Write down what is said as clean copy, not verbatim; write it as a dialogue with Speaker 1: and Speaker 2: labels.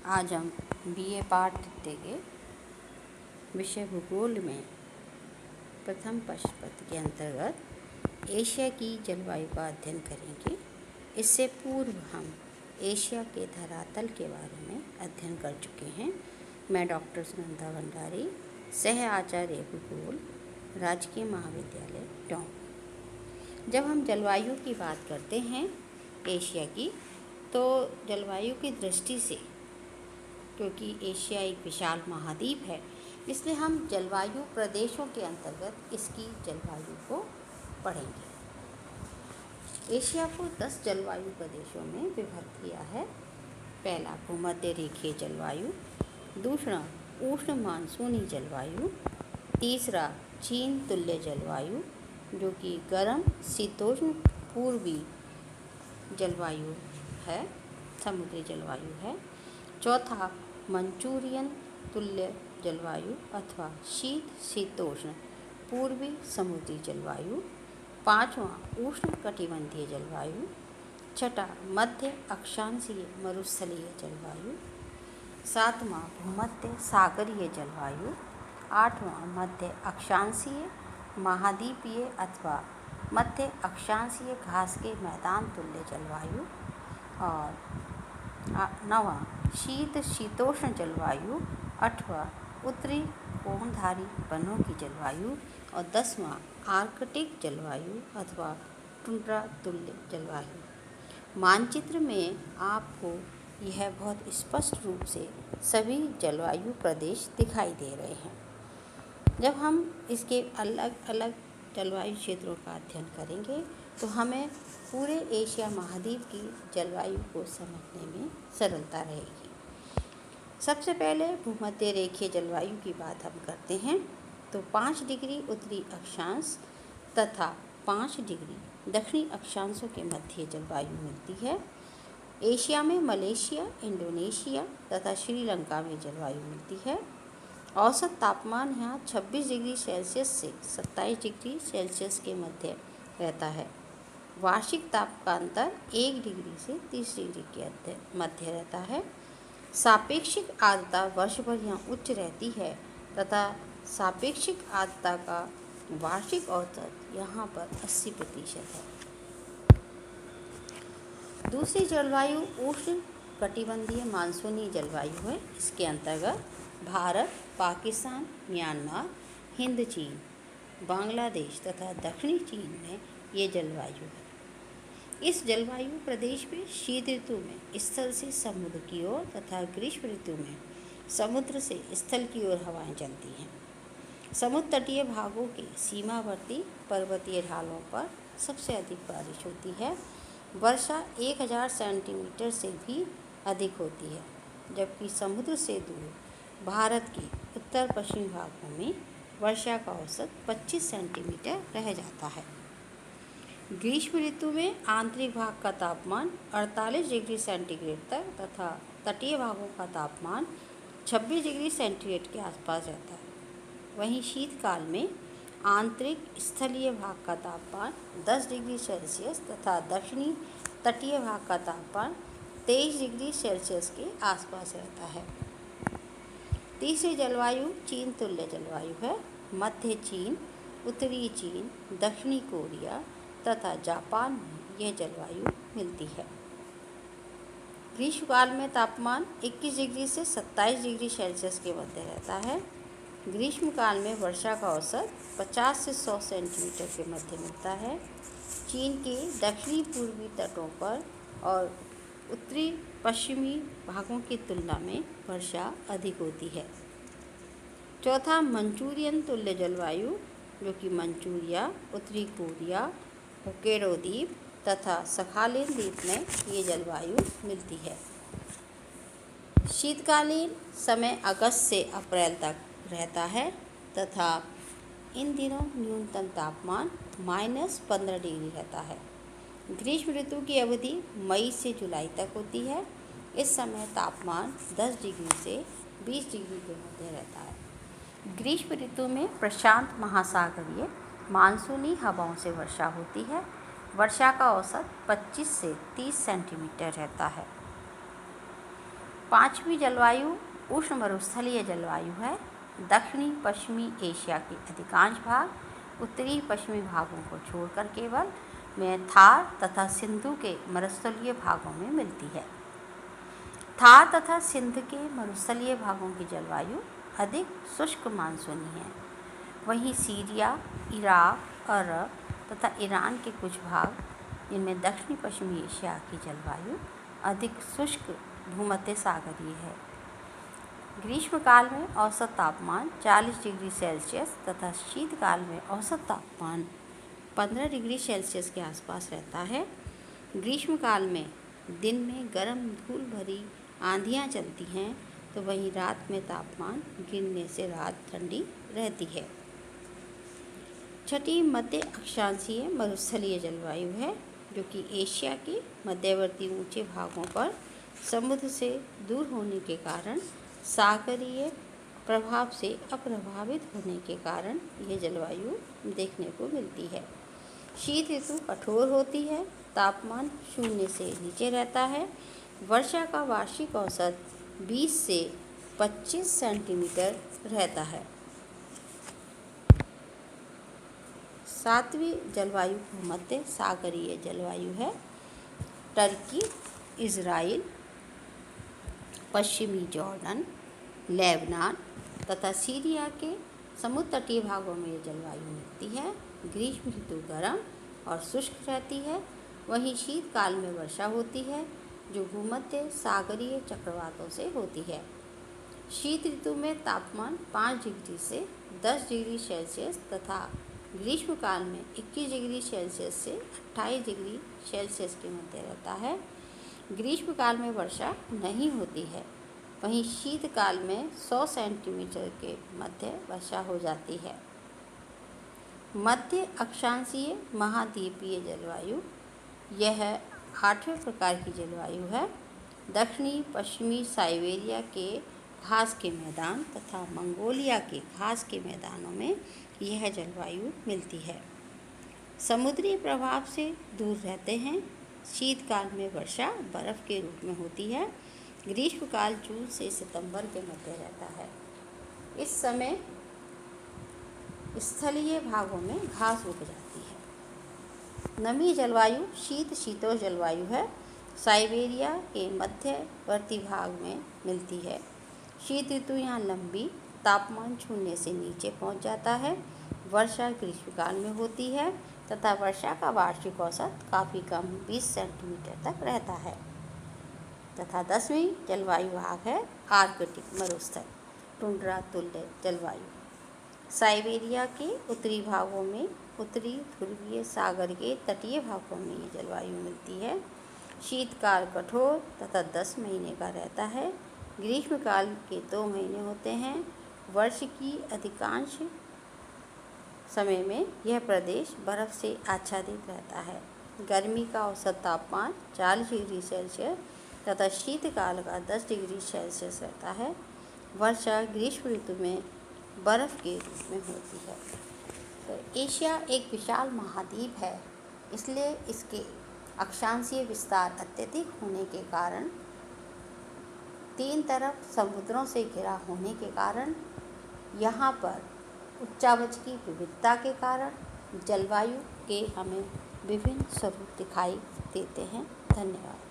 Speaker 1: आज हम बीए पाठ देंगे। विषय भूगोल में प्रथम प्रश्न के अंतर्गत एशिया की जलवायु का अध्ययन करेंगे। इससे पूर्व हम एशिया के धरातल के बारे में अध्ययन कर चुके हैं। मैं डॉक्टर सुनंदा भंडारी, सह आचार्य भूगोल, राजकीय महाविद्यालय टोंक। जब हम जलवायु की बात करते हैं एशिया की, तो जलवायु की दृष्टि से, क्योंकि एशिया एक विशाल महाद्वीप है, इसलिए हम जलवायु प्रदेशों के अंतर्गत इसकी जलवायु को पढ़ेंगे। एशिया को 10 जलवायु प्रदेशों में विभक्त किया है। पहला भूमध्य रेखीय जलवायु, दूसरा उष्ण मानसूनी जलवायु, तीसरा चीन तुल्य जलवायु जो कि गर्म शीतोष्ण पूर्वी जलवायु है, समुद्री जलवायु है। चौथा मंचूरियन तुल्य जलवायु अथवा शीत शीतोष्ण पूर्वी समुद्री जलवायु। पाँचवां उष्ण कटिबंधीय जलवायु। छठा मध्य अक्षांशीय मरुस्थलीय जलवायु। सातवां भूमध्य सागरीय जलवायु। आठवां मध्य अक्षांशीय महाद्वीपीय अथवा मध्य अक्षांशीय घास के मैदान तुल्य जलवायु। और नौवां शीत शीतोष्ण जलवायु। आठवां उत्तरी कोणधारी वनों की जलवायु। और 10वां आर्कटिक जलवायु अथवा टुंड्रा तुल्य जलवायु। मानचित्र में आपको यह बहुत स्पष्ट रूप से सभी जलवायु प्रदेश दिखाई दे रहे हैं। जब हम इसके अलग अलग जलवायु क्षेत्रों का अध्ययन करेंगे तो हमें पूरे एशिया महाद्वीप की जलवायु को समझने में सरलता रहेगी। सबसे पहले भूमध्य रेखीय जलवायु की बात हम करते हैं तो 5 डिग्री उत्तरी अक्षांश तथा 5 डिग्री दक्षिणी अक्षांशों के मध्य जलवायु मिलती है। एशिया में मलेशिया, इंडोनेशिया तथा श्रीलंका में जलवायु मिलती है। औसत तापमान यहाँ 26 डिग्री सेल्सियस से 27 डिग्री सेल्सियस के मध्य रहता है। वार्षिक तापांतर 1 डिग्री से 30 डिग्री के मध्य रहता है। सापेक्षिक आर्द्रता वर्ष भर यहाँ उच्च रहती है तथा सापेक्षिक आर्द्रता का वार्षिक औसत यहाँ पर 80% है। दूसरी जलवायु उष्ण कटिबंधीय मानसूनी जलवायु है। इसके अंतर्गत भारत, पाकिस्तान, म्यांमार, हिंद चीन, बांग्लादेश तथा दक्षिणी चीन में ये जलवायु है। इस जलवायु प्रदेश में शीत ऋतु में स्थल से समुद्र की ओर तथा ग्रीष्म ऋतु में समुद्र से स्थल की ओर हवाएं चलती हैं। समुद्र तटीय भागों के सीमावर्ती पर्वतीय ढालों पर सबसे अधिक बारिश होती है। वर्षा 1000 सेंटीमीटर से भी अधिक होती है, जबकि समुद्र से दूर भारत के उत्तर पश्चिमी भागों में वर्षा का औसत 25 सेंटीमीटर रह जाता है। ग्रीष्म ऋतु में आंतरिक भाग का तापमान 48 डिग्री सेंटीग्रेड तक तथा तटीय भागों का तापमान 26 डिग्री सेंटीग्रेड के आसपास रहता है। वहीं शीतकाल में आंतरिक स्थलीय भाग का तापमान 10 डिग्री सेल्सियस तथा दक्षिणी तटीय भाग का तापमान 23 डिग्री सेल्सियस के आसपास रहता है। तीसरी जलवायु चीन तुल्य जलवायु है। मध्य चीन, उत्तरी चीन, दक्षिणी कोरिया तथा जापान में यह जलवायु मिलती है। ग्रीष्मकाल में तापमान 21 डिग्री से 27 डिग्री सेल्सियस के मध्य रहता है। ग्रीष्मकाल में वर्षा का औसत 50 से 100 सेंटीमीटर के मध्य मिलता है। चीन के दक्षिणी पूर्वी तटों पर और उत्तरी पश्चिमी भागों की तुलना में वर्षा अधिक होती है। चौथा मंचूरियन तुल्य जलवायु जो कि मंचूरिया, उत्तरी कोरिया, होक्काइडो द्वीप तथा सखालिन द्वीप में ये जलवायु मिलती है। शीतकालीन समय अगस्त से अप्रैल तक रहता है तथा इन दिनों न्यूनतम तापमान -15 डिग्री रहता है। ग्रीष्म ऋतु की अवधि मई से जुलाई तक होती है। इस समय तापमान 10 डिग्री से 20 डिग्री के मध्य रहता है। ग्रीष्म ऋतु में प्रशांत महासागरीय मानसूनी हवाओं से वर्षा होती है। वर्षा का औसत 25 से 30 सेंटीमीटर रहता है। पाँचवीं जलवायु उष्ण मरुस्थलीय जलवायु है। दक्षिणी पश्चिमी एशिया के अधिकांश भाग, उत्तरी पश्चिमी भागों को छोड़कर केवल में थार तथा सिंधु के मरुस्थलीय भागों में मिलती है। थार तथा सिंध के मरुस्थलीय भागों की जलवायु अधिक शुष्क मानसूनी है। वहीं सीरिया, इराक, अरब तथा ईरान के कुछ भाग, जिनमें दक्षिणी पश्चिमी एशिया की जलवायु अधिक शुष्क भूमध्य सागरीय है। ग्रीष्मकाल में औसत तापमान 40 डिग्री सेल्सियस तथा शीतकाल में औसत तापमान 15 डिग्री सेल्सियस के आसपास रहता है। ग्रीष्मकाल में दिन में गर्म धूल भरी आंधियाँ चलती हैं, तो वहीं रात में तापमान गिरने से रात ठंडी रहती है। छठी मध्य अक्षांशीय मरुस्थलीय जलवायु है, जो कि एशिया के मध्यवर्ती ऊंचे भागों पर समुद्र से दूर होने के कारण सागरीय प्रभाव से अप्रभावित होने के कारण यह जलवायु देखने को मिलती है। शीत ऋतु कठोर होती है, तापमान 0 से नीचे रहता है। वर्षा का वार्षिक औसत 20 से 25 सेंटीमीटर रहता है। सातवीं जलवायु भूमध्य सागरीय जलवायु है। टर्की, इज़राइल, पश्चिमी जॉर्डन, लेबनान तथा सीरिया के समुद्र तटीय भागों में ये जलवायु मिलती है। ग्रीष्म ऋतु गर्म और शुष्क रहती है। वहीं शीतकाल में वर्षा होती है, जो भूमध्य सागरीय चक्रवातों से होती है। शीत ऋतु में तापमान 5 डिग्री से 10 डिग्री सेल्सियस तथा ग्रीष्मकाल में 21 डिग्री सेल्सियस से 28 डिग्री सेल्सियस के मध्य रहता है। ग्रीष्मकाल में वर्षा नहीं होती है। वहीं शीतकाल में 100 सेंटीमीटर के मध्य वर्षा हो जाती है। मध्य अक्षांशीय महाद्वीपीय जलवायु, यह 8वें प्रकार की जलवायु है। दक्षिणी पश्चिमी साइबेरिया के घास के मैदान तथा मंगोलिया के घास के मैदानों में यह जलवायु मिलती है। समुद्री प्रभाव से दूर रहते हैं। शीतकाल में वर्षा बर्फ़ के रूप में होती है। ग्रीष्मकाल जून से सितंबर के मध्य रहता है। इस समय स्थलीय भागों में घास उग जाती है। नमी जलवायु शीतोष्ण जलवायु है। साइबेरिया के मध्यवर्ती भाग में मिलती है। शीत ऋतु यहाँ लंबी, तापमान 0 से नीचे पहुँच जाता है। वर्षा ग्रीष्मकाल में होती है तथा वर्षा का वार्षिक औसत काफ़ी कम 20 सेंटीमीटर तक रहता है। तथा 10वीं जलवायु भाग है आर्कटिक मरुस्थल टुंड्रा तुल्य जलवायु। साइबेरिया के उत्तरी भागों में, उत्तरी ध्रुवीय सागर के तटीय भागों में ये जलवायु मिलती है। शीतकाल कठोर तथा 10 महीने का रहता है। ग्रीष्मकाल के 2 महीने होते हैं। वर्ष की अधिकांश समय में यह प्रदेश बर्फ़ से आच्छादित रहता है। गर्मी का औसत तापमान 40 डिग्री सेल्सियस तथा शीतकाल का 10 डिग्री सेल्सियस रहता है। वर्षा ग्रीष्म ऋतु में बर्फ़ के रूप में होती है। तो एशिया एक विशाल महाद्वीप है, इसलिए इसके अक्षांशीय विस्तार अत्यधिक होने के कारण, 3 तरफ समुद्रों से घिरा होने के कारण, यहाँ पर उच्चावच की विविधता के कारण जलवायु के हमें विभिन्न स्वरूप दिखाई देते हैं। धन्यवाद।